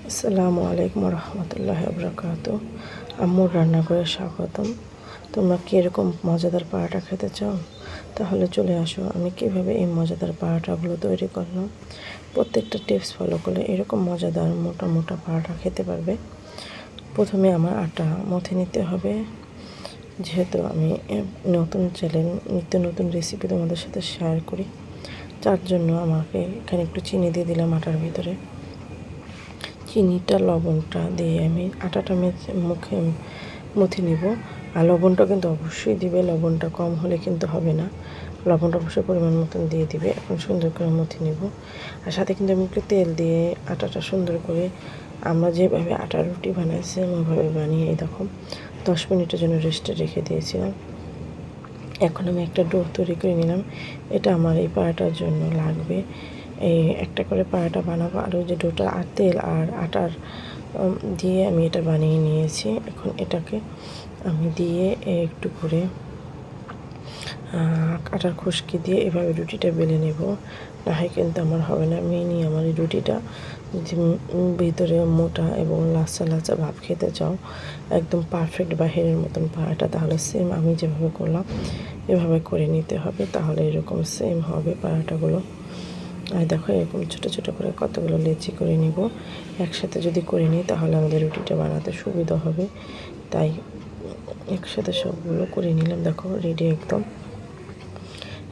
আসসালামু আলাইকুম রহমতুল্লাহি বারাকাতুহু। আম্মুর রান্নাঘরে স্বাগতম। তোমরা কি এরকম মজাদার পারাটা খেতে চাও? তাহলে চলে আসো, আমি কিভাবে এই মজাদার পারাটাগুলো তৈরি করলাম। প্রত্যেকটা টিপস ফলো করলে এরকম মজাদার মোটা মোটা পারাটা খেতে পারবে। প্রথমে আমার আটা মথে নিতে হবে। যেহেতু আমি নতুন চ্যানেল নিত্য নতুন রেসিপি তোমাদের সাথে শেয়ার করি, যার জন্য আমাকে এখানে একটু চিনি দিয়ে দিলাম আটার ভিতরে। চিনিটা লবণটা দিয়ে আমি আটাটা মুখে মুথে নিব। আর লবণটা কিন্তু অবশ্যই দিবে, লবণটা কম হলে কিন্তু হবে না। লবণটা অবশ্যই পরিমাণ মতন দিয়ে দিবে। এখন সুন্দর করে মুথে নিব। আর সাথে কিন্তু আমি একটু তেল দিয়ে আটাটা সুন্দর করে আমরা যেভাবে আটার রুটি বানাইছি ওইভাবে বানিয়ে দেখো 10 মিনিটের জন্য রেস্টে রেখে দিয়েছিলাম। এখন আমি একটা ডো তৈরি করে নিলাম। এটা আমার এই পাড়াটার জন্য লাগবে। এই একটা করে পাড়াটা বানাবো, আর ওই যে ডোটা আর তেল আর আটার দিয়ে আমি এটা বানিয়ে নিয়েছি। এখন এটাকে আমি দিয়ে একটু করে আটার খুশকি দিয়ে এভাবে রুটিটা বেলে নেব। না হয় কিন্তু আমার হবে না। মেনই আমার এই রুটিটা যে ভিতরে মোটা এবং লাচা লাচা ভাব খেতে চাও, একদম পারফেক্ট বাহিরের মতন পাড়াটা, তাহলে সেম আমি যেভাবে করলাম এভাবে করে নিতে হবে। তাহলে এরকম সেম হবে পাড়াটাগুলো। আর দেখো এরকম ছোটো ছোটো করে কতগুলো লেচি করে নিব। একসাথে যদি করে নিই তাহলে আমাদের রুটিটা বানাতে সুবিধা হবে। তাই একসাথে সবগুলো করে নিলাম। দেখো রেডি একদম।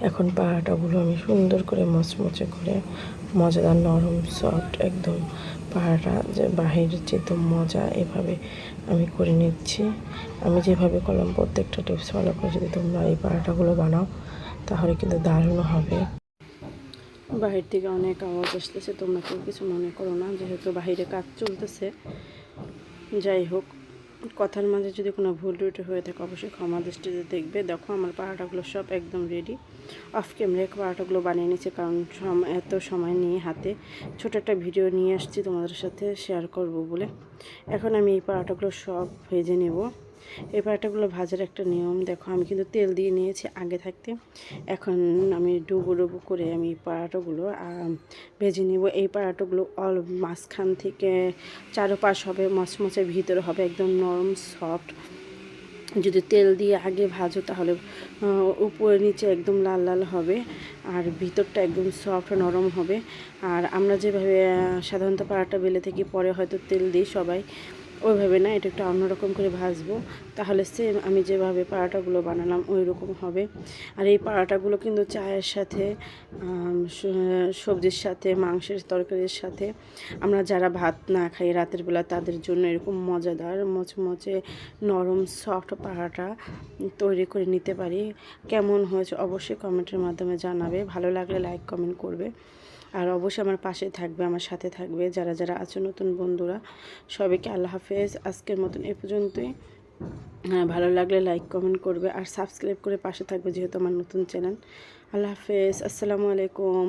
এখন পাহাড়াগুলো আমি সুন্দর করে মচমচে করে মজাদার নরম সফট একদম পাহাড়া যে বাহিরের যে তো মজা, এভাবে আমি করে নিচ্ছি। আমি যেভাবে করলাম প্রত্যেকটা টিপস ফলো করে যদি তোমরা এই পাহাড়াগুলো বানাও তাহলে কিন্তু দারুণ হবে। বাহির থেকে অনেক আওয়াজ আসতেছে, তোমরা কেউ কিছু মনে করো না, যেহেতু বাহিরে কাজ চলতেছে। যাই হোক, কথার মাঝে যদি কোনো ভুল ত্রুটি হয়ে থাকে অবশ্যই ক্ষমা দৃষ্টিতে দেখবে। দেখো আমার পাড়াটাগুলো সব একদম রেডি। অফ ক্যামেরায় পাড়াটাগুলো বানিয়ে নিচ্ছে, কারণ এত সময় নিয়ে হাতে ছোটো একটা ভিডিও নিয়ে আসছি তোমাদের সাথে শেয়ার করব বলে। এখন আমি এই পাড়াটাগুলো সব ভেজে নেব। এই পাড়াটাগুলো ভাজার একটা নিয়ম দেখো, আমি কিন্তু তেল দিয়ে নিয়েছি আগে থাকতে। এখন আমি ডুবো ডুবো করে আমি পাড়াটাগুলো ভেজে নেব। এই পাড়াটাগুলো মাঝখান থেকে চারোপাশ হবে মচমচে, ভিতরে হবে একদম নরম সফট। যদি তেল দিয়ে আগে ভাজো তাহলে উপরে নিচে একদম লাল লাল হবে, আর ভিতরটা একদম সফট নরম হবে। আর আমরা যেভাবে সাধারণত পাড়াটা বেলে থাকি, পরে হয়তো তেল দিই সবাই, ওইভাবে না, এটা একটু অন্যরকম করে ভাজবো। তাহলে সেম আমি যেভাবে পাড়াটাগুলো বানালাম ওই রকম হবে। আর এই পাড়াটাগুলো কিন্তু চায়ের সাথে, সবজির সাথে, মাংসের তরকারির সাথে, আমরা যারা ভাত না খাই রাতের বেলা তাদের জন্য এরকম মজাদার মচমচে নরম সফট পাড়াটা তৈরি করে নিতে পারি। কেমন হয়েছে অবশ্যই কমেন্টের মাধ্যমে জানাবে। ভালো লাগলে লাইক কমেন্ট করবে, আর অবশ্যই আমার পাশে থাকবে, আমার সাথে থাকবে। যারা যারা আছে নতুন বন্ধুরা, সবাইকে আল্লাহ হাফেজ। আজকের মতন এ পর্যন্তই। ভালো লাগলে লাইক কমেন্ট করবে আর সাবস্ক্রাইব করে পাশে থাকবে, যেহেতু আমার নতুন চ্যানেল। আল্লাহ হাফেজ, আসসালামু আলাইকুম।